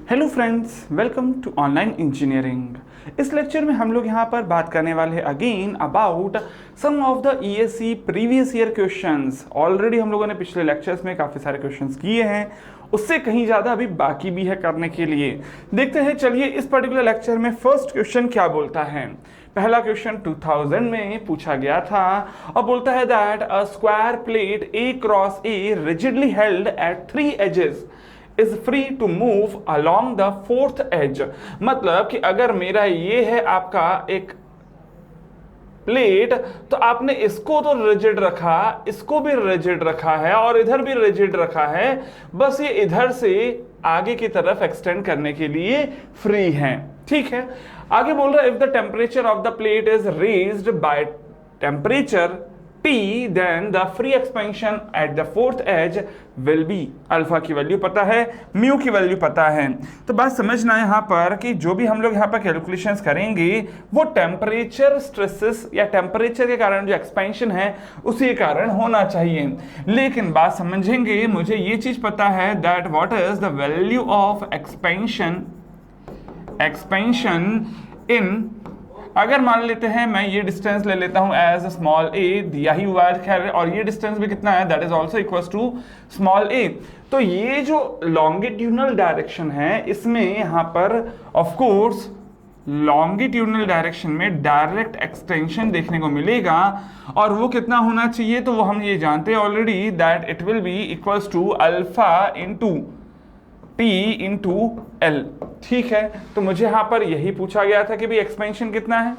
Hello friends, welcome to online engineering. इस lecture में हम लोग यहाँ पर बात करने वाले हैं again about some of the ESC previous year questions. Already हम लोगों ने पिछले लेक्चर्स में काफ़ी सारे क्वेश्चंस किए हैं, उससे कहीं ज़्यादा अभी बाकी भी है करने के लिए। देखते हैं, चलिए इस पर्टिकुलर लेक्चर में फर्स्ट क्वेश्चन क्या बोलता है। पहला क्वेश्चन 2000 में पूछा गया था और बोलता है that a square plate a cross a rigidly held at 3 edges is free to move along the fourth edge। मतलब कि अगर मेरा ये है आपका एक प्लेट, तो आपने इसको तो रिजिड रखा, इसको भी रिजिड रखा है और इधर भी रिजिड रखा है, बस ये इधर से आगे की तरफ एक्सटेंड करने के लिए फ्री है। ठीक है, आगे बोल रहा है if the temperature of the plate is raised by temperature T, then the free expansion at the fourth edge will be alpha की वैल्यू पता है, म्यू की वैल्यू पता है। तो बात समझना है यहाँ पर कि जो भी हम लोग यहाँ पर कैलकुलेशंस करेंगे वो टेम्परेचर स्ट्रेसेस या टेम्परेचर के कारण जो एक्सपेंशन है उसी के कारण होना चाहिए। लेकिन बात समझेंगे, मुझे ये चीज पता है that what is the value of expansion in, अगर मान लेते हैं मैं ये डिस्टेंस ले लेता हूं एज स्मॉल ए, दिया ही हुआ है खैर, और ये डिस्टेंस भी कितना है that is also equals to small a. तो ये जो लॉन्गिट्यूडनल डायरेक्शन है इसमें यहां पर ऑफ कोर्स लॉन्गिट्यूडनल डायरेक्शन में डायरेक्ट एक्सटेंशन देखने को मिलेगा, और वो कितना होना चाहिए तो वो हम ये जानते हैं already that it will be equals to alpha into T into L. ठीक है, तो मुझे यहां पर यही पूछा गया था कि भाई एक्सपेंशन कितना है,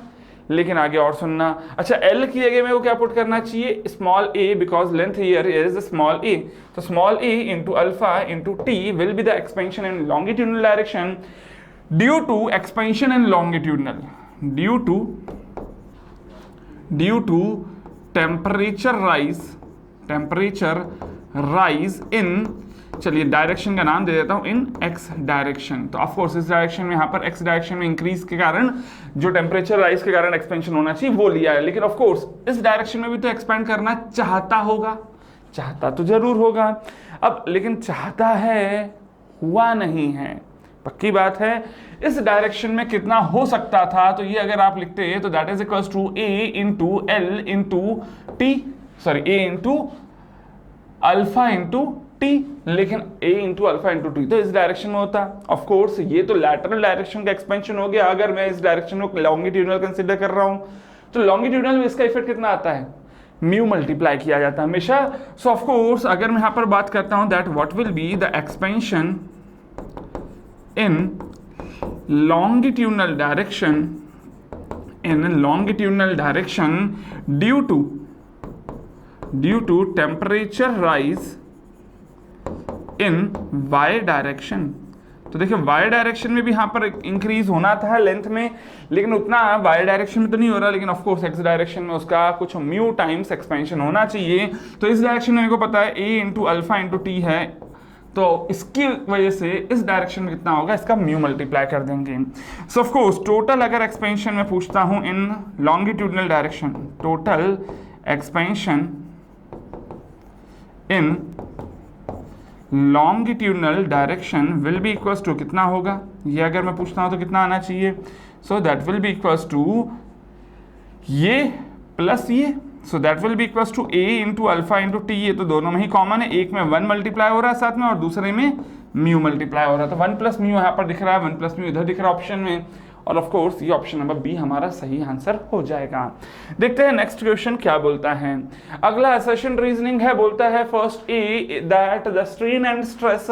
लेकिन आगे और सुनना। अच्छा, L की जगह में वो क्या पुट करना चाहिए, small a, because length here is small a। तो small a into alpha into T will be the expansion in longitudinal direction due to expansion in longitudinal due to temperature rise in, चलिए direction का नाम दे देता हूं इन X direction. तो of course इस डायरेक्शन में, यहां पर एक्स डायरेक्शन में इंक्रीज के कारण जो टेम्परेचर राइज के कारण एक्सपेंशन होना चाहिए वो लिया है, लेकिन ऑफ कोर्स इस डायरेक्शन में भी तो एक्सपेंड करना चाहता होगा, चाहता तो जरूर होगा। अब लेकिन चाहता है, हुआ नहीं है, पक्की बात है। इस डायरेक्शन में कितना हो सकता था, तो ये अगर आप लिखते हैं तो that is equals to a into L into T, sorry a into alpha into T, लेकिन a into alpha into T तो इस डायरेक्शन में होता। ऑफ कोर्स ये तो लैटरल डायरेक्शन का एक्सपेंशन हो गया। अगर मैं इस डायरेक्शन को लॉन्गिट्यूडनल कंसीडर कर रहा हूं तो लॉन्गिट्यूडनल में इसका इफेक्ट कितना आता है, म्यू मल्टीप्लाई किया जाता है हमेशा। सो ऑफ कोर्स अगर मैं यहां पर बात करता हूं that what will be the expansion in longitudinal direction due to temperature rise in y direction. तो देखिए y डायरेक्शन में भी यहाँ पर इंक्रीज होना था लेंथ में, लेकिन उतना y डायरेक्शन में तो नहीं हो रहा, लेकिन ऑफ कोर्स x डायरेक्शन में उसका कुछ म्यू टाइम्स एक्सपेंशन होना चाहिए। तो इस डायरेक्शन में मेरे को पता है a into alpha into T है, तो इसकी वजह से इस डायरेक्शन में कितना होगा, इसका म्यू मल्टीप्लाई कर देंगे। सो ऑफ कोर्स टोटल अगर एक्सपेंशन में पूछता हूं in longitudinal direction, total expansion in longitudinal direction will be equals to कितना होगा, ये अगर मैं पूछता हूं तो कितना आना चाहिए, so that will be equals to ये प्लस ये, so that will be equals to a into alpha into T. ये तो दोनों में ही कॉमन है, एक में 1 मल्टीप्लाई हो रहा है साथ में और दूसरे में म्यू मल्टीप्लाई हो रहा है। तो 1 प्लस म्यू यहाँ पर दिख रहा है, 1 प्लस म्यू इधर दिख रहा है ऑप्शन में, और ऑफ कोर्स ये ऑप्शन नंबर बी हमारा सही आंसर हो जाएगा। देखते हैं नेक्स्ट क्वेश्चन क्या बोलता है। अगला असर्शन रीजनिंग है, बोलता है first A that the strain and stress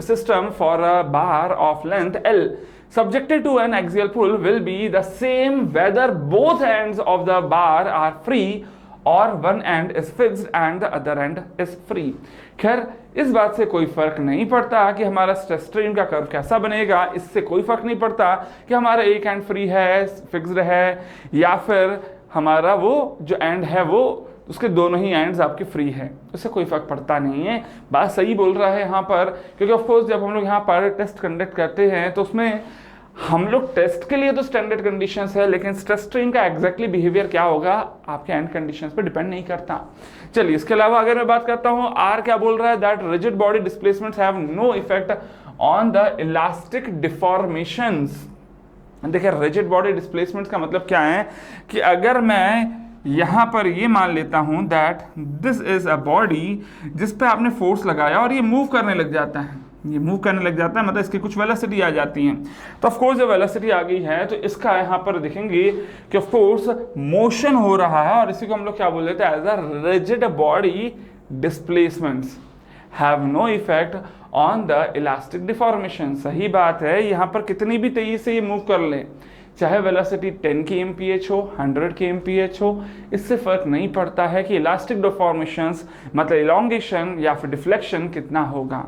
system for a bar of length L subjected to an axial pull will be the same whether both ends of the bar are free or one end is fixed and the other end is free। खैर इस बात से कोई फर्क नहीं पड़ता कि हमारा स्ट्रेस स्ट्रेन का कर्व कैसा बनेगा, इससे कोई फर्क नहीं पड़ता कि हमारा एक एंड फ्री है, फिक्स्ड है, या फिर हमारा वो जो एंड है वो उसके दोनों ही एंड्स आपके फ्री है, उससे कोई फर्क पड़ता नहीं है। बात सही बोल रहा है यहाँ पर, क्योंकि ऑफकोर्स जब हम लोग यहाँ पर टेस्ट कंडक्ट करते हैं तो उसमें हम लोग टेस्ट के लिए तो स्टैंडर्ड कंडीशंस है, लेकिन स्ट्रेस स्ट्रेन का एग्जैक्टली बिहेवियर क्या होगा आपके एंड कंडीशंस पे डिपेंड नहीं करता। चलिए इसके अलावा अगर मैं बात करता हूँ, आर क्या बोल रहा है that rigid body displacements have no effect on the elastic deformations. देखिए रिजिड बॉडी डिस्प्लेसमेंट का मतलब क्या है कि अगर मैं यहां पर ये मान लेता हूं that this is a body जिस पे आपने फोर्स लगाया और ये मूव करने लग जाता है, ये मूव करने लग जाता है, मतलब इसकी कुछ वेलोसिटी आ जाती है। तो ऑफ कोर्स जब वेलोसिटी आ गई है तो इसका यहाँ पर देखेंगे कि ऑफ कोर्स मोशन हो रहा है, और इसी को हम लोग क्या बोल देते हैं, as a rigid body displacements have no effect on the elastic deformation. सही बात है, यहाँ पर कितनी भी तेजी से ये मूव कर ले, चाहे वेलोसिटी 10 kmph हो, 100 kmph हो, इससे फर्क नहीं पड़ता है कि इलास्टिक डिफॉर्मेशंस मतलब इलोंगेशन या फिर डिफ्लेक्शन कितना होगा।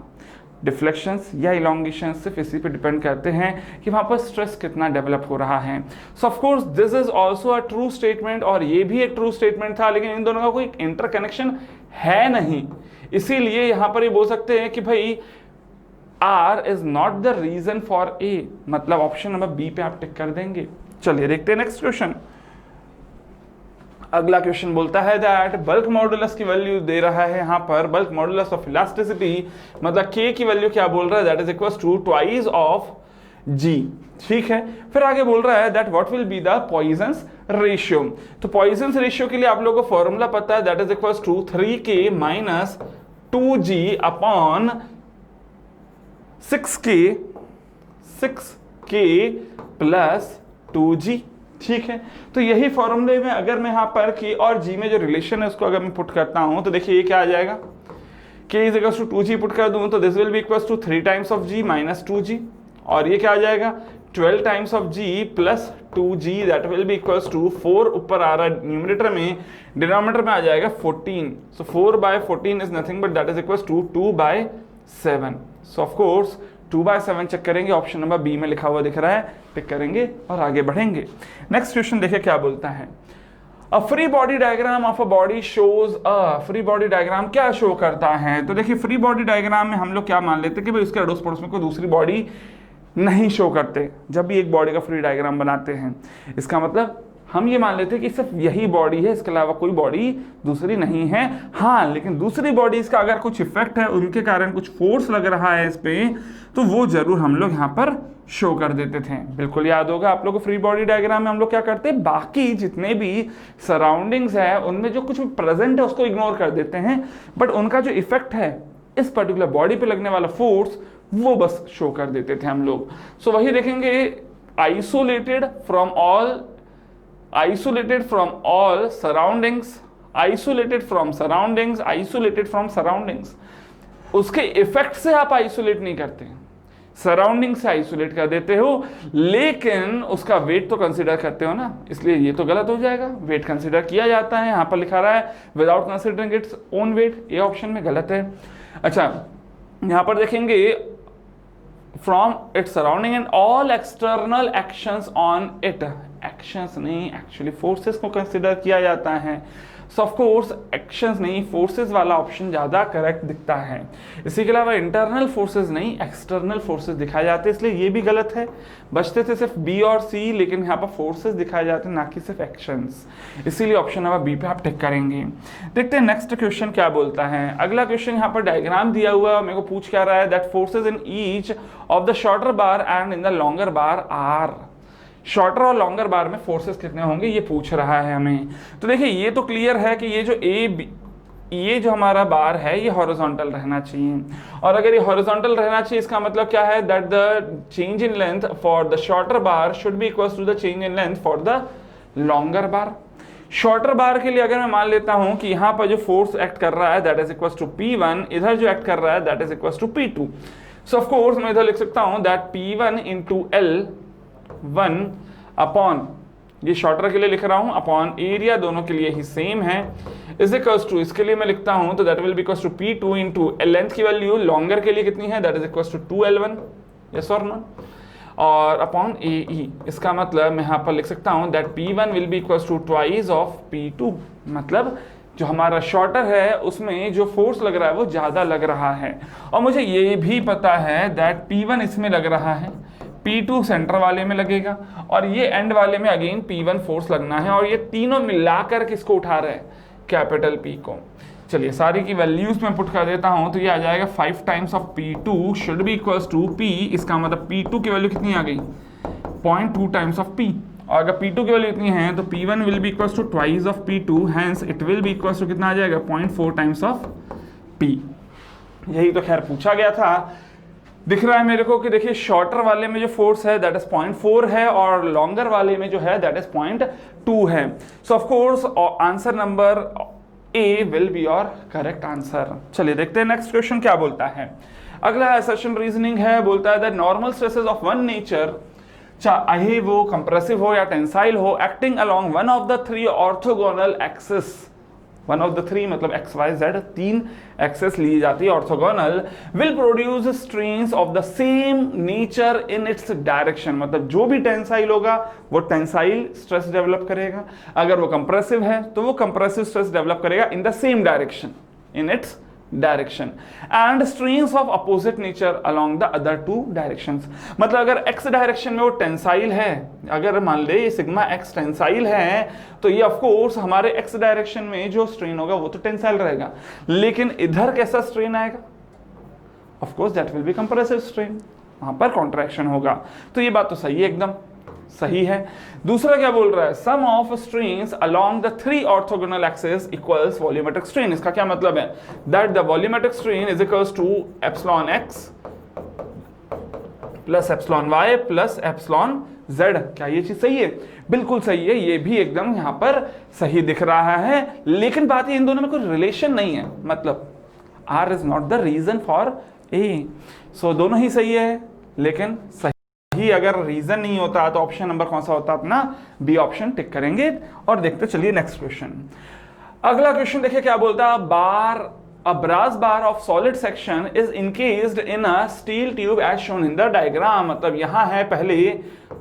डिफ्लेक्शंस या इलोंगेशन सिर्फ इसी पे डिपेंड करते हैं कि वहाँ पर स्ट्रेस कितना डेवलप हो रहा है। So of course this is also a true statement, और ये भी एक ट्रू स्टेटमेंट था, लेकिन इन दोनों का कोई इंटरकनेक्शन है नहीं। इसीलिए यहाँ पर ये बोल सकते हैं कि भाई R is not the reason for A, मतलब ऑप्शन नंबर बी पे आप टिक कर देंगे। चलिए देखते हैं नेक्स्ट क्वेश्चन। अगला क्वेश्चन बोलता है दैट बल्क मॉडुलस की वैल्यू दे रहा है यहाँ पर, बल्क मॉडुलस ऑफ इलास्टिसिटी मतलब K की वैल्यू क्या बोल रहा है, that is equal to twice of G। ठीक है, फिर आगे बोल रहा है that what will be the Poisson's ratio. तो पॉइजंस रेशियो के लिए आप लोगों को फॉर्मूला पता है, that is equal to 3K minus 2G upon 6K plus 2G। ठीक है, तो यही फॉर्मूले में अगर मैं यहाँ पर K और G में जो रिलेशन है उसको अगर मैं पुट करता हूं तो देखिए ये क्या आ जाएगा, K is equal to 2G put कर दूं तो this will be equal to 3 times of G minus 2G, और ये क्या आ जाएगा 12 times of G plus 2G, that will be equal to 4 ऊपर आ रहा है न्यूमरेटर में, डिनोमिनेटर में आ जाएगा 14। So 4/14 is nothing but that is equal to 2/7। So of course 2/7 check करेंगे, ऑप्शन नंबर बी में लिखा हुआ दिख रहा है, टिक करेंगे और आगे बढ़ेंगे। नेक्स्ट क्वेश्चन देखिए क्या बोलता है, a free body diagram of a body shows a, free body diagram क्या शो करता है। तो देखिए फ्री बॉडी डायग्राम में हम लोग क्या मान लेते हैं कि भाई उसके अड़ोस पड़ोस में कोई दूसरी बॉडी नहीं शो करते जब भी एक बॉडी का फ्री डायग्राम बनाते हैं। इसका मतलब हम ये मान लेते हैं कि सिर्फ यही बॉडी है, इसके अलावा कोई बॉडी दूसरी नहीं है। हाँ, लेकिन दूसरी बॉडीज का अगर कुछ इफेक्ट है, उनके कारण कुछ फोर्स लग रहा है इस पे, तो वो जरूर हम लोग यहाँ पर शो कर देते थे। बिल्कुल याद होगा आप लोग को फ्री बॉडी डायग्राम में हम लोग क्या करते हैं, बाकी जितने भी सराउंडिंग्स है उनमें जो कुछ प्रेजेंट है उसको इग्नोर कर देते हैं, बट उनका जो इफेक्ट है इस पर्टिकुलर बॉडी पे लगने वाला फोर्स वो बस शो कर देते थे हम लोग। सो वही देखेंगे, isolated from all surroundings, isolated from surroundings, उसके इफेक्ट से आप आइसोलेट नहीं करते, सराउंडिंग से आइसोलेट कर देते हो, लेकिन उसका वेट तो कंसीडर करते हो ना, इसलिए ये तो गलत हो जाएगा। वेट कंसीडर किया जाता है, यहाँ पर लिखा रहा है without considering its own wait, ये ऑप्शन में गलत है। अच्छा, यहाँ पर देखेंगे from its surrounding and all external actions on it, actions नहीं एक्चुअली फोर्सेस को कंसिडर किया जाता है। सो ऑफ कोर्स एक्शंस नहीं फोर्सेस वाला ऑप्शन ज़्यादा करेक्ट दिखता है। इसी के अलावा इंटरनल फोर्सेस नहीं एक्सटर्नल फोर्सेस दिखाए जाते हैं, इसलिए ये भी गलत है। बचते थे सिर्फ बी और सी, लेकिन यहाँ पर फोर्सेस दिखाए जाते हैं ना कि सिर्फ एक्शंस, इसीलिए ऑप्शन नंबर बी पे आप टिक करेंगे। देखते हैं नेक्स्ट क्वेश्चन क्या बोलता है। अगला क्वेश्चन यहाँ पर डायग्राम दिया हुआ है, मेरे को पूछ क्या रहा है, that forces in each of the shorter bar and in the longer bar are. Shorter और लॉन्गर बार में फोर्सेस कितने होंगे ये पूछ रहा है हमें। तो देखिए ये तो क्लियर है कि ये जो ये जो हमारा बार है ये हॉरिजॉन्टल रहना चाहिए, और अगर ये हॉरिजॉन्टल रहना चाहिए इसका मतलब क्या है, that the change in length for the shorter bar should be equal to the change in length for the longer bar. Shorter bar के लिए अगर मैं मान लेता हूं कि यहाँ पर जो फोर्स एक्ट कर रहा है that is equal to P1, इधर जो एक्ट कर रहा है that is equal to P2। So of course मैं इधर लिख सकता हूं that P1 into L1 upon, ये शॉर्टर के लिए लिख रहा हूं, अपॉन एरिया दोनों के लिए ही सेम है, इज इक्वल्स टू, इसके लिए मैं लिखता हूं तो that will be equals to P2 into length की वैल्यू लॉन्गर के लिए कितनी है, that is equals to 2L1, yes और नो, और अपॉन AE। इसका मतलब मैं यहाँ पर लिख सकता हूं that P1 will be equals to twice of P2, मतलब जो हमारा शॉर्टर है उसमें जो फोर्स लग रहा है वो ज़्यादा लग रहा है, और मुझे ये भी पता है दैट P1 इसमें लग रहा है, P2 सेंटर वाले में लगेगा, और ये एंड वाले में अगेन P1 फोर्स लगना है, और ये तीनों मिलाकर किसको उठा रहे हैं, कैपिटल P को। चलिए सारी की वैल्यूज में पुट कर देता हूं, तो ये आ जाएगा 5 times of P2 should be equals to P, इसका मतलब P2 की वैल्यू कितनी आ गई 0.2 टाइम्स ऑफ P, और अगर P2 की वैल्यू इतनी है तो P1 will be equals to twice of P2, hence it will be equals to कितना आ जाएगा 0.4 टाइम्स ऑफ P। यही तो खैर पूछा गया था। दिख रहा है मेरे को कि देखिए शॉर्टर वाले में जो फोर्स है दैट इज 0.4 है और लॉन्गर वाले में जो है दैट इज 0.2 है। So of course answer number A will be your correct answer. चलिए देखते हैं नेक्स्ट क्वेश्चन क्या बोलता है। अगला असर्शन रीजनिंग है, बोलता है that normal stresses of one nature, चाहे वो कंप्रेसिव हो या टेंसाइल हो, acting along one of the three orthogonal axis, one of the three मतलब एक्स वाई जेड, 3 एक्सेस ली जाती है orthogonal, will produce strains of the same nature in its direction, मतलब जो भी टेंसाइल होगा वो टेंसाइल स्ट्रेस डेवलप करेगा, अगर वो कंप्रेसिव है तो वो कंप्रेसिव स्ट्रेस डेवलप करेगा in the same direction, in its direction, and strains of opposite nature along the other 2 directions. मतलब अगर एक्स डायरेक्शन में वो टेंसाइल है, अगर मान ले ये सिग्मा एक्स टेंसाइल है, तो ये ऑफ कोर्स हमारे एक्स डायरेक्शन में जो स्ट्रेन होगा वो तो टेंसाइल रहेगा, लेकिन इधर कैसा स्ट्रेन आएगा, of course that will B compressive strain, वहां पर कॉन्ट्रैक्शन होगा। तो ये बात तो सही है, एकदम सही है। दूसरा क्या बोल रहा है, sum of strains along the 3 orthogonal axis equals volumetric strain. इसका क्या मतलब है, that the volumetric strain is equals to epsilon x plus epsilon y plus epsilon z. क्या ये चीज सही है? बिल्कुल सही है, ये भी एकदम यहां पर सही दिख रहा है, लेकिन बात ये इन दोनों में कोई रिलेशन नहीं है, मतलब R is not the reason for A. So दोनों ही सही है, लेकिन सही ही अगर रीजन नहीं होता तो ऑप्शन नंबर कौन सा होता, अपना बी ऑप्शन टिक करेंगे। और देखते चलिए नेक्स्ट क्वेश्चन। अगला क्वेश्चन देखिए क्या बोलता है, बार a brass bar of solid section is encased in a steel tube as shown in the diagram। मतलब यहां है पहले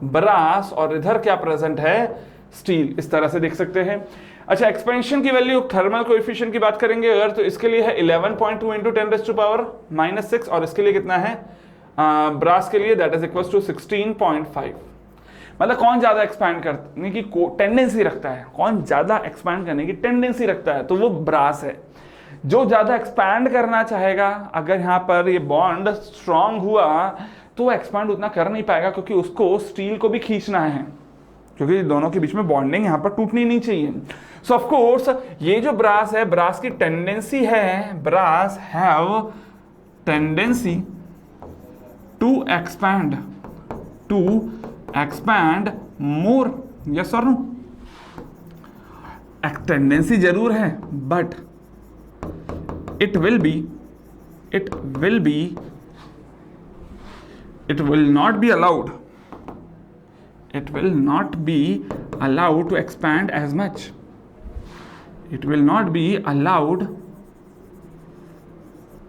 ब्रास और इधर क्या प्रेजेंट है, स्टील, इस तरह से देख सकते हैं। अच्छा, एक्सपेंशन की वैल्यू थर्मल कोएफिशिएंट की बात करेंगे अगर, तो इसके लिए है 11.2 इंटू 10⁻⁻6, और इसके लिए कितना है ब्रास के लिए, दैट इज इक्वल टू 16.5। मतलब कौन ज्यादा एक्सपैंड करने की टेंडेंसी रखता है, कौन ज्यादा एक्सपैंड करने की टेंडेंसी रखता है, तो वो ब्रास है। जो ज्यादा एक्सपैंड करना चाहेगा, अगर यहाँ पर ये बॉन्ड स्ट्रांग हुआ तो एक्सपैंड उतना कर नहीं पाएगा, क्योंकि उसको स्टील को भी खींचना है, क्योंकि दोनों के बीच में बॉन्डिंग यहाँ पर टूटनी नहीं चाहिए। सो ऑफ कोर्स ये जो ब्रास है, ब्रास की टेंडेंसी है, brass have tendency to expand more, yes और नो। टेंडेंसी जरूर है, but it will not be allowed to expand as much. It will not be allowed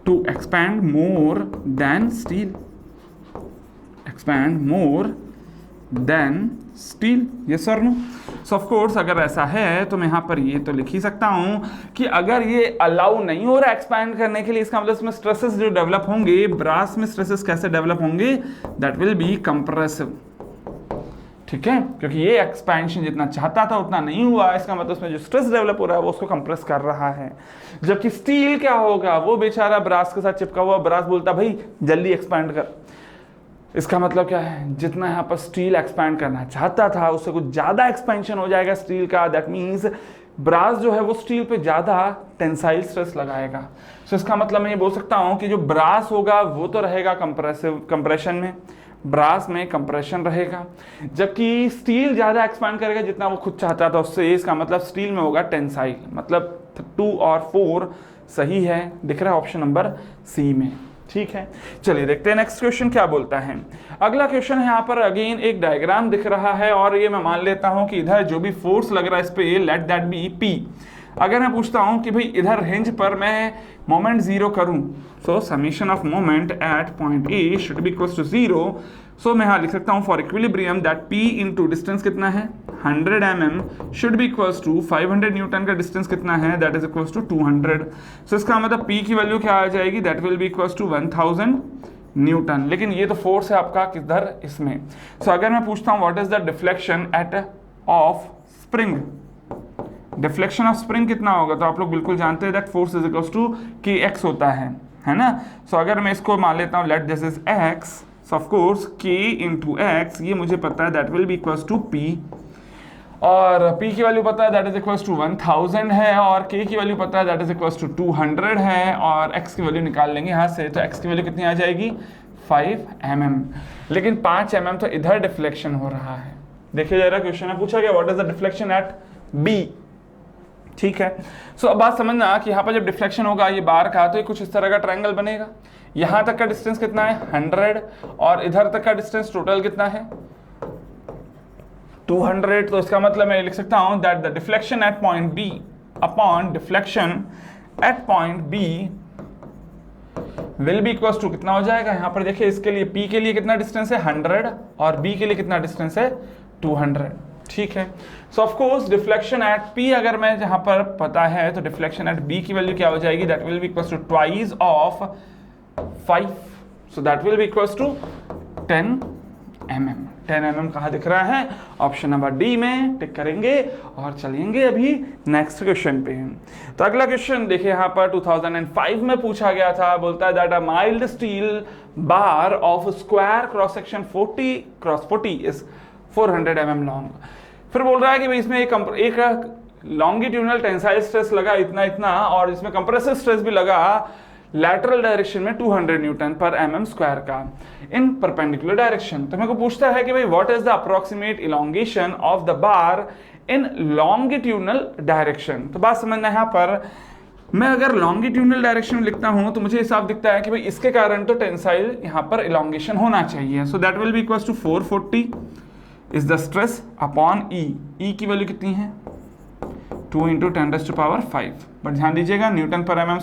to expand more than steel. Expand more than steel, yes or no? So of course अगर ऐसा है तो मैं यहाँ पर ये तो लिख ही सकता हूँ कि अगर ये अलाउ नहीं हो रहा एक्सपैंड करने के लिए, इसका मतलब इसमें स्ट्रेसेस जो डेवलप होंगे, ब्रास में स्ट्रेसेस कैसे डेवलप होंगे, दैट विल बी कंप्रेसिव। ठीक है, क्योंकि ये एक्सपेंशन जितना चाहता था उतना नहीं हुआ, इसका मतलब उसमें जो स्ट्रेस डेवलप हो रहा है वो उसको कंप्रेस कर रहा है। जबकि स्टील क्या होगा, वो बेचारा ब्रास के साथ चिपका हुआ, ब्रास बोलता भाई जल्दी एक्सपैंड कर। इसका मतलब क्या है, जितना यहाँ पर स्टील एक्सपैंड करना चाहता था उससे कुछ ज़्यादा एक्सपेंशन हो जाएगा स्टील का, दैट मीन्स ब्रास जो है वो स्टील पे ज़्यादा टेंसाइल स्ट्रेस लगाएगा। सो इसका मतलब मैं ये बोल सकता हूँ कि जो ब्रास होगा वो तो रहेगा कंप्रेशन में, ब्रास में कंप्रेशन रहेगा, जबकि स्टील ज़्यादा एक्सपैंड करेगा जितना वो खुद चाहता था उससे। इसका मतलब स्टील में होगा टेंसाइल, मतलब 2 और 4 सही है, दिख रहा है ऑप्शन नंबर सी में। ठीक है, चलिए देखते हैं नेक्स्ट क्वेश्चन क्या बोलता है। अगला क्वेश्चन है, यहाँ पर अगेन एक डायग्राम दिख रहा है, और ये मैं मान लेता हूं कि इधर जो भी फोर्स लग रहा है इस पे, लेट दैट बी पी। अगर मैं पूछता हूं कि भाई इधर हिंज पर मैं मोमेंट 0 करूं, so summation of moment at point A should be equal to 0। So मैं यहाँ लिख सकता हूँ for equilibrium that p into distance कितना है 100 mm should be equals to 500 newton का डिस्टेंस कितना है, that is equals to 200। So इसका मतलब p की वैल्यू क्या आ जाएगी, that will be equals to 1000 newton. लेकिन ये तो फोर्स है आपका किधर, इसमें। सो अगर मैं पूछता हूँ what is the deflection at of spring, deflection of spring कितना होगा, तो आप लोग बिल्कुल जानते हैं that force is equals to k x होता है ना। सो अगर मैं इसको मान लेता हूँ let this is x, so of course k into x, ये मुझे पता है that will be equals to p, और p की वैल्यू पता है दैट इज इक्वल्स टू 1000 है, और k की वैल्यू पता है दैट इज इक्वल्स टू 200 है, और x की वैल्यू निकाल लेंगे यहाँ से, तो x की वैल्यू कितनी आ जाएगी 5 mm। लेकिन 5 mm तो इधर डिफ्लेक्शन हो रहा है। देखिए जरा क्वेश्चन में पूछा गया what is the deflection at b, ठीक है। सो अब बात समझना कि यहाँ पर जब डिफ्लेक्शन होगा ये बार का, तो ये कुछ इस तरह का ट्रायंगल बनेगा। यहाँ तक का डिस्टेंस कितना है 100, और इधर तक का डिस्टेंस टोटल कितना है 200। तो इसका मतलब मैं लिख सकता हूं that the deflection at point b upon deflection at point b will be equals to कितना हो जाएगा, यहां पर देखिए इसके लिए p के लिए कितना डिस्टेंस है 100 और b के लिए कितना डिस्टेंस है 200, ठीक है। So of course deflection at p अगर मैं जहां पर पता है तो डिफ्लेक्शन एट b की वैल्यू क्या हो जाएगी, that will be equals to twice of 5, so that will be equals to 10 mm। 10 mm कहाँ दिख रहा है, ऑप्शन नंबर डी में टिक करेंगे और चलेंगे अभी नेक्स्ट क्वेश्चन पे। तो अगला क्वेश्चन देखिए यहाँ पर 2005 में पूछा गया था, बोलता है that a mild steel bar of square cross section 40 is 400 mm long. फिर बोल रहा है कि भाई इसमें एक लॉन्गिट्यूडनल टेंसाइल स्ट्रेस लगा इतना, और इसमें कंप्रेसिव स्ट्रेस भी लगा लैटरल डायरेक्शन में 200 न्यूटन पर mm स्क्वायर का इन परपेंडिकुलर डायरेक्शन। तो मेरे को पूछता है कि भाई what is the approximate elongation of the bar in longitudinal direction. तो बात समझना है यहाँ पर, मैं अगर लॉन्गिट्यूडनल डायरेक्शन में लिखता हूं तो मुझे साफ दिखता है कि भाई इसके कारण तो टेंसाइल यहाँ पर इलोंगेशन होना चाहिए। So that will be equals to 440 is the stress upon E की वैल्यू कितनी है 2 × 10⁵, बट ध्यान दीजिएगा न्यूटन पर mm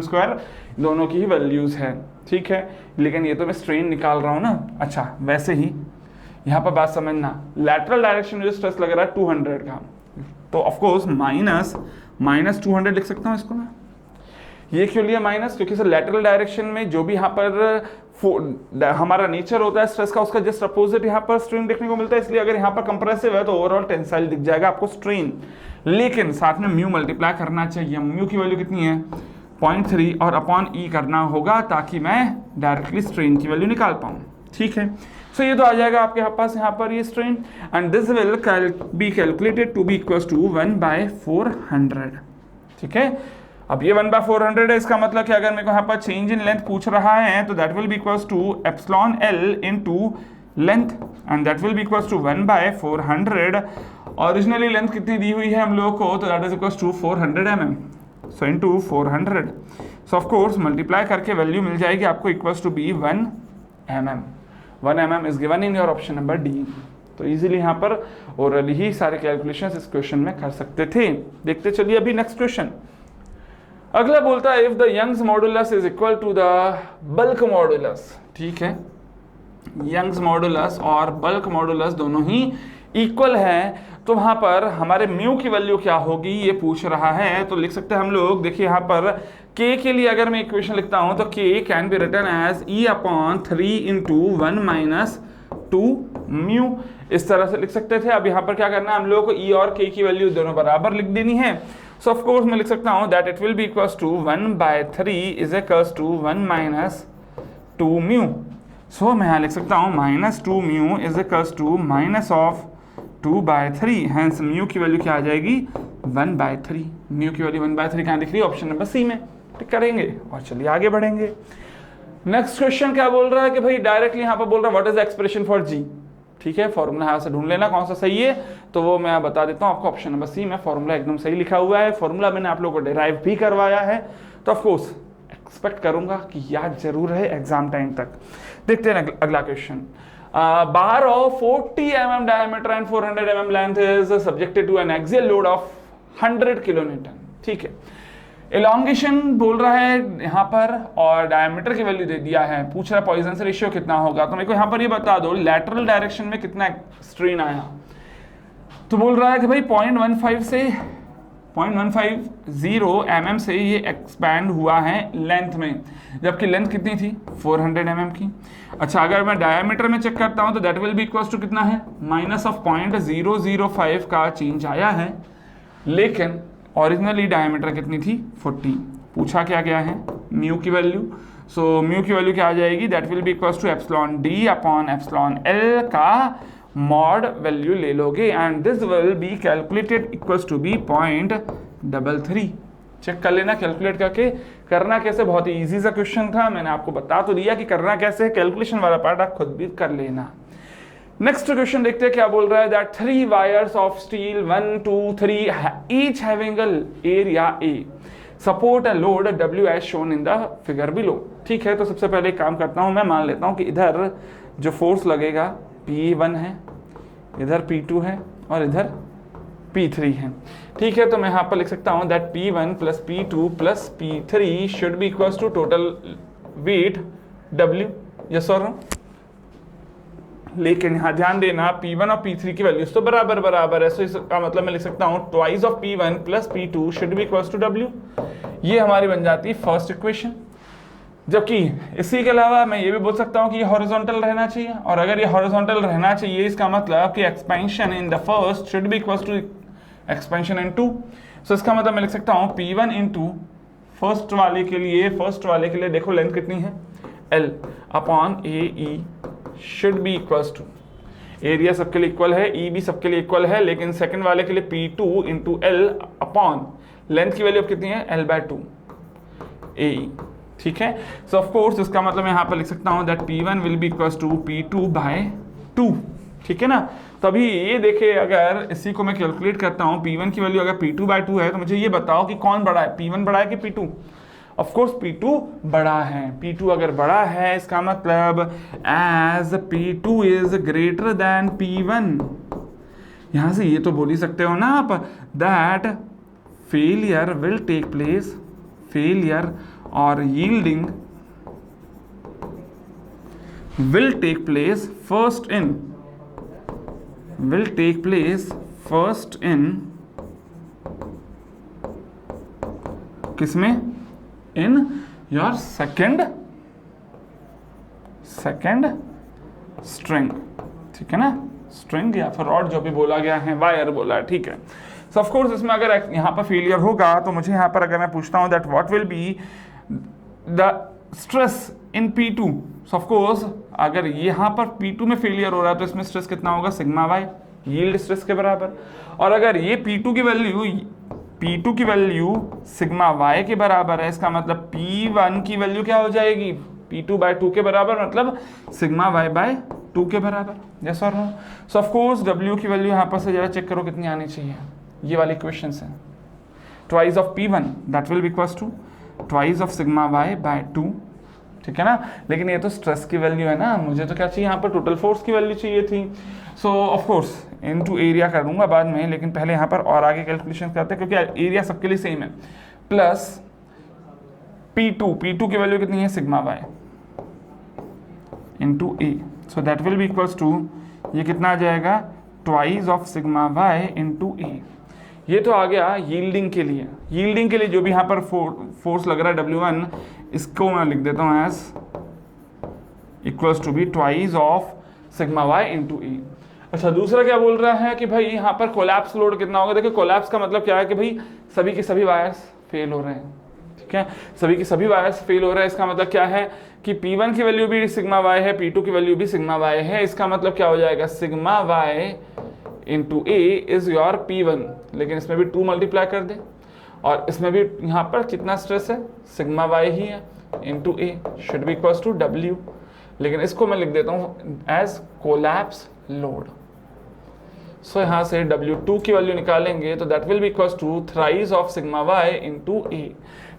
स्क्वायर दोनों की ही वैल्यूज है, ठीक है। लेकिन ये तो मैं स्ट्रेन निकाल रहा हूँ ना। अच्छा वैसे ही यहाँ पर बात समझना, लैटरल डायरेक्शन में जो स्ट्रेस लग रहा है 200 का, तो ऑफ कोर्स माइनस 200 लिख सकता हूँ इसको मैं। ये क्यों लिया माइनस, क्योंकि सर लैटरल डायरेक्शन में जो भी यहाँ पर हमारा नेचर होता है स्ट्रेस का, उसका जस्ट अपोजिट यहाँ पर स्ट्रेन देखने को मिलता है। इसलिए अगर यहाँ पर कंप्रेसिव है तो ओवरऑल टेंसाइल दिख जाएगा आपको स्ट्रेन, लेकिन साथ में म्यू मल्टीप्लाई करना चाहिए। म्यू की वैल्यू कितनी है 0.3 और अपॉन ई करना होगा ताकि मैं डायरेक्टली स्ट्रेन की वैल्यू निकाल पाऊँ, ठीक है। सो ये तो आ जाएगा आपके पास यहाँ पर ये strain, and this will be calculated to be equals to 1/400, ठीक है। अब ये 1/400 है, इसका मतलब कि अगर मेरे को यहाँ पर चेंज इन लेंथ पूछ रहा है तो that will be equals to epsilon L into length, and that will be equals to 1/400। Originally length कितनी दी हुई है हम लोग को, तो that is equals to 400 mm, so into 400। So of course multiply करके वैल्यू मिल जाएगी आपको equals to be 1 mm। 1 mm is given in your option number D. तो इजीली यहाँ पर ओरली ही सारे कैलकुलेशंस इस क्वेश्चन में कर सकते थे। देखते चलिए अभी नेक्स्ट क्वेश्चन। अगला बोलता है if the Young's modulus is equal to the bulk modulus, ठीक है। यंग्स मॉडुलस और बल्क मॉडुलस दोनों ही इक्वल है, तो वहां पर हमारे म्यू की वैल्यू क्या होगी ये पूछ रहा है। तो लिख सकते हैं हम लोग, देखिए यहाँ पर k के लिए अगर मैं इक्वेशन लिखता हूं तो k can be written as e/3 × 1 - 2 mu, इस तरह से लिख सकते थे। अब यहाँ पर क्या करना है हम लोग को, e और k की वैल्यू दोनों बराबर लिख देनी है। सो ऑफ कोर्स मैं लिख सकता हूँ that it will be equals to 1/3 is equals to 1 - 2 mu. So मैं यहाँ लिख सकता हूँ -2 mu is equals to -2/3, hence mu की वैल्यू क्या आ जाएगी 1/3। म्यू की वैल्यू 1/3 कहाँ दिख रही है, ऑप्शन नंबर सी में। टिक करेंगे और चलिए आगे बढ़ेंगे। नेक्स्ट क्वेश्चन क्या बोल रहा है कि भाई डायरेक्टली यहाँ पर बोल रहा है what is the expression for G, ठीक है। फॉर्मूला यहाँ से ढूंढ लेना कौन सा सही है, तो वो मैं बता देता हूँ आपको। ऑप्शन नंबर सी में फॉर्मूला एकदम सही लिखा हुआ है। फॉर्मूला मैंने आप लोगों को डिराइव भी करवाया है, तो ऑफकोर्स एक्सपेक्ट करूंगा कि याद जरूर है एग्जाम टाइम तक। देखते हैं अगला question. Bar of 40 mm diameter and 400 mm length is subjected to an axial load of 100 kilonewton, ठीक है। एलोंगेशन बोल रहा है यहाँ पर, और डायमीटर की वैल्यू दे दिया है, पूछ रहा है पॉइजन रेशियो कितना होगा। तो मेरे को यहाँ पर ये बता दो लैटरल डायरेक्शन में कितना स्ट्रेन आया। तो बोल रहा है कि भाई 0.15 से 0.150 mm से ये एक्सपैंड हुआ है लेंथ में, जबकि लेंथ कितनी थी 400 mm की। अच्छा अगर मैं डायमीटर में चेक करता हूँ तो that will be equals to कितना है -0.005 का चेंज आया है। लेकिन ओरिजिनली डायमीटर कितनी थी 40। पूछा क्या गया है म्यू की वैल्यू, सो म्यू की वैल्यू क्या आ जाएगी, that will be equals to epsilon D upon epsilon L का मॉड वैल्यू ले लोगे and this will be calculated equals to be 0.33। Check कर लेना कैलकुलेट करके। करना कैसे, बहुत ही इजी सा क्वेश्चन था, मैंने आपको बता तो दिया कि करना कैसे, कैलकुलेशन वाला पार्ट आप खुद भी कर लेना। नेक्स्ट क्वेश्चन देखते हैं क्या बोल रहा है, that 3 wires of steel 1 2 3 each having area A support a load W as shown in the figure below. ठीक है, तो सबसे पहले एक काम करता हूं, मैं मान लेता हूं कि इधर जो फोर्स लगेगा P1 है, इधर P2 है और इधर P3 है। ठीक है, तो मैं यहाँ पर लिख सकता हूँ that P1 plus P2 plus P3 should be equals to total weight W। Yes और नो? लेकिन यहाँ ध्यान देना P1 और P3 की वैल्यूज तो बराबर है, सो इसका मतलब मैं लिख सकता हूँ twice of P1 plus P2 should be equals to W। ये हमारी बन जाती है फर्स्ट इक्वेशन। जबकि इसी के अलावा मैं ये भी बोल सकता हूँ कि ये हॉरिजॉन्टल रहना चाहिए, और अगर ये हॉरिजॉन्टल रहना चाहिए इसका मतलब कि expansion in the first should be equals to expansion in two. So इसका मतलब मैं लिख सकता हूँ P1 इंटू फर्स्ट वाले के लिए देखो लेंथ कितनी है L upon AE should be equals to, area सबके लिए इक्वल है, E भी सबके लिए इक्वल है, लेकिन सेकंड वाले के लिए P2 into L upon length की वैल्यू अब कितनी है L/2 AE। ठीक है, सो ऑफ कोर्स इसका मतलब मैं यहाँ पर लिख सकता हूँ that P1 will be equals to P2/2। ठीक है ना, तभी ये देखे अगर इसी को मैं कैलकुलेट करता हूँ P1 की वैल्यू अगर P2/2 है तो मुझे ये बताओ कि कौन बड़ा है, P1 बड़ा है कि P2? ऑफ कोर्स P2 बड़ा है। P2 अगर बड़ा है इसका मतलब as P2 is greater than P1, यहां से ये तो बोल ही सकते हो ना आप that failure will take place, failure और yielding will take place first in किसमें, इन योर सेकेंड स्ट्रिंग। ठीक है ना, स्ट्रिंग या फिर रॉड जो भी बोला गया है, वायर बोला है। ठीक है, सो ऑफ कोर्स इसमें अगर यहाँ पर फेलियर होगा तो मुझे यहाँ पर अगर मैं पूछता हूँ that what will be the stress in P2, so of course अगर यहाँ पर P2 में फेलियर हो रहा है तो इसमें स्ट्रेस कितना होगा, सिग्मा वाई, यील्ड स्ट्रेस के बराबर। और अगर ये P2 की वैल्यू सिग्मा वाई के बराबर है, इसका मतलब P1 की वैल्यू क्या हो जाएगी, P2/2 के बराबर, मतलब सिग्मा y/2 के बराबर। यस और no? So of course W की वैल्यू यहाँ पर से जरा चेक करो कितनी आनी चाहिए, ये वाली इक्वेशन है twice of P1 that will be equals to twice of sigma y/2। ठीक है ना, लेकिन ये तो स्ट्रेस की वैल्यू है ना, मुझे तो क्या चाहिए यहाँ पर टोटल फोर्स की वैल्यू चाहिए थी। सो ऑफ कोर्स इनटू एरिया कर दूंगा बाद में, लेकिन पहले यहाँ पर और आगे कैलकुलेशन करते हैं क्योंकि एरिया सबके लिए सेम है। प्लस P2 की वैल्यू कितनी है, sigma y into A, so that will be equals to, ये कितना आ जाएगा, twice of sigma y into a. ये तो आ गया यील्डिंग के लिए जो भी यहाँ पर फोर्स लग रहा है W1, इसको मैं लिख देता हूँ as equals to b twice of sigma y into a. अच्छा, दूसरा क्या बोल रहा है कि भाई यहाँ पर कोलैप्स लोड कितना होगा। देखिए कोलैप्स का मतलब क्या है कि भाई सभी के सभी वायर्स फेल हो रहे हैं। ठीक है, सभी के सभी वायर्स फेल हो रहे हैं, इसका मतलब क्या है कि P1 की वैल्यू भी सिग्मा y है, P2 की वैल्यू भी सिग्मा y है। इसका मतलब क्या हो जाएगा, sigma y into A is your P1, लेकिन इसमें भी 2 मल्टीप्लाई कर दे, और इसमें भी यहाँ पर कितना स्ट्रेस है, सिग्मा y ही है into A should be equals to W, लेकिन इसको मैं लिख देता हूँ एज कोलैप्स लोड। सो यहाँ से W2 की वैल्यू निकालेंगे तो that will be equals to thrice of sigma y into a.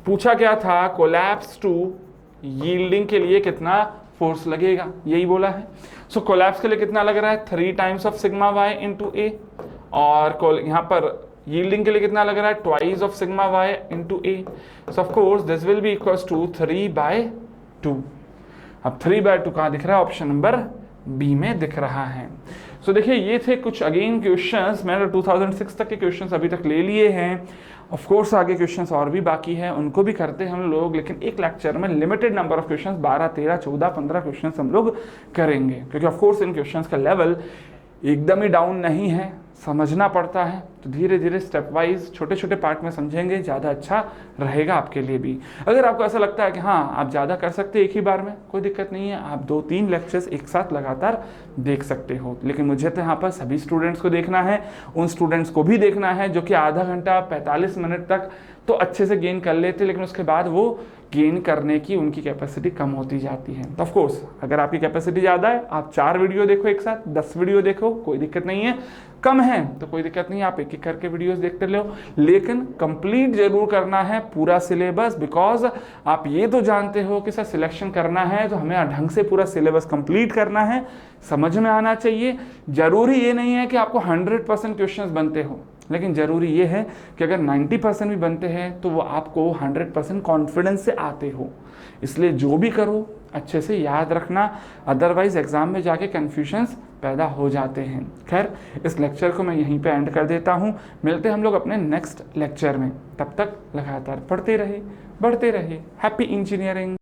पूछा क्या था, कोलैप्स टू यील्डिंग के लिए कितना फोर्स लगेगा, यही बोला है। सो कोलैप्स के लिए कितना लग रहा है, 3 times of sigma y into a, और यहाँ पर यील्डिंग के लिए कितना लग रहा है, twice of sigma y into A. So of course this will be equals to 3/2। अब 3/2 कहाँ दिख रहा है, ऑप्शन नंबर बी में दिख रहा है। सो देखिए ये थे कुछ अगेन क्वेश्चंस, मैंने 2006 तक के क्वेश्चंस अभी तक ले लिए हैं। ऑफ कोर्स आगे क्वेश्चंस और भी बाकी हैं, उनको भी करते हैं हम लोग, लेकिन एक लेक्चर में limited number of questions 12, 13, 14, 15 questions हम लोग करेंगे, क्योंकि ऑफ कोर्स इन क्वेश्चंस का लेवल एकदम ही डाउन नहीं है, समझना पड़ता है, तो धीरे धीरे स्टेप वाइज छोटे छोटे पार्ट में समझेंगे, ज़्यादा अच्छा रहेगा आपके लिए भी। अगर आपको ऐसा लगता है कि हाँ आप ज़्यादा कर सकते हैं एक ही बार में, कोई दिक्कत नहीं है, आप 2-3 लेक्चर्स एक साथ लगातार देख सकते हो। लेकिन मुझे तो यहाँ पर सभी स्टूडेंट्स को देखना है, उन स्टूडेंट्स को भी देखना है जो कि आधा घंटा 45 मिनट तक तो अच्छे से गेन कर लेते, लेकिन उसके बाद वो गेन करने की उनकी कैपेसिटी कम होती जाती है। तो ऑफकोर्स अगर आपकी कैपेसिटी ज़्यादा है, आप 4 वीडियो देखो एक साथ, 10 वीडियो देखो, कोई दिक्कत नहीं है। कम है तो कोई दिक्कत नहीं है, आप एक एक करके वीडियोस देखते रहो, लेकिन कंप्लीट जरूर करना है पूरा सिलेबस। बिकॉज आप ये तो जानते हो कि सर सिलेक्शन करना है तो हमें ढंग से पूरा सिलेबस कंप्लीट करना है, समझ में आना चाहिए। जरूरी ये नहीं है कि आपको 100% क्वेश्चंस बनते हो, लेकिन ज़रूरी ये है कि अगर 90% भी बनते हैं तो वो आपको 100% कॉन्फिडेंस से आते हो। इसलिए जो भी करो अच्छे से याद रखना, अदरवाइज एग्जाम में जाके कन्फ्यूजन्स पैदा हो जाते हैं। खैर, इस लेक्चर को मैं यहीं पे एंड कर देता हूँ, मिलते हैं हम लोग अपने नेक्स्ट लेक्चर में। तब तक लगातार पढ़ते रहे, बढ़ते रहे। Happy engineering.